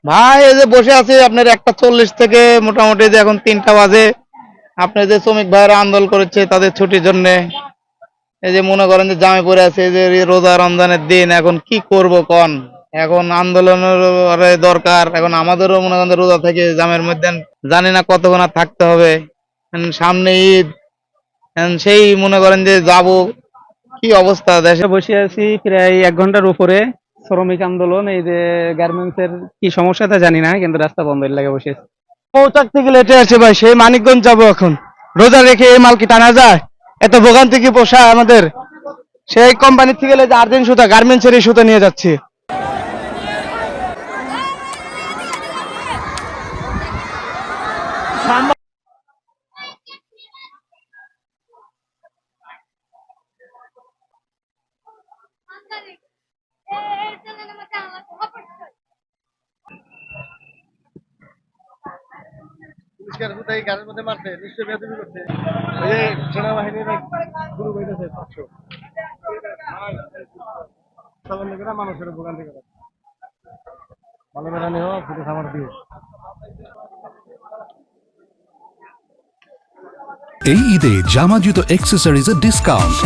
ভাই এই যে বসে আছি আপনার 1:40 থেকে মোটামুটি যে এখন 3টা বাজে। আপনার যে শ্রমিক ভাইরা আন্দোলন করেছে তাদের ছুটির জন্য এই যে মনে করেন যে জামে পড়ে আছে, এই যে এই রোজা রমজানের দিন এখন কি করব কোন। এখন আন্দোলনের দরকার, এখন আমাদেরও মনে করেন যে রোজা থেকে জামের মধ্যে জানি না কতক্ষণ আর থাকতে হবে। সামনে ঈদ, সেই মনে করেন যে যাব, কি অবস্থা দেশে। বসে আছি প্রায় 1 ঘন্টার উপরে। শ্রমিক আন্দোলন, এই যে গার্মেন্টস এর কি সমস্যা তা জানি না, কিন্তু রাস্তা বন্ধ লাগে বসে আছি। পৌঁছাতে থেকে লেটে আছে ভাই, সেই মানিকগঞ্জ যাবো এখন। রোজা রেখে এই মাল কি টানা যায়? এত ভোগান্তি কি পোষায় আমাদের? সেই কোম্পানি থেকে যে আর্জেন্ট সুতা, গার্মেন্টস এর এই সুতা নিয়ে যাচ্ছি। পুলিশের কোথায় গাড়ির মধ্যে মারছে, নিশ্চয়ই বেয়াদবি করছে। ওই যে সেনাবাহিনীর গুরু বইতেছে 500 তখন লোকেরা মানুষের ভোগান্তি করে। ভালো বেড়ানি হোক ফুটে খাবার দিয়ে। এই ঈদে জামা জুতো অ্যাক্সেসরিজের ডিসকাউন্ট।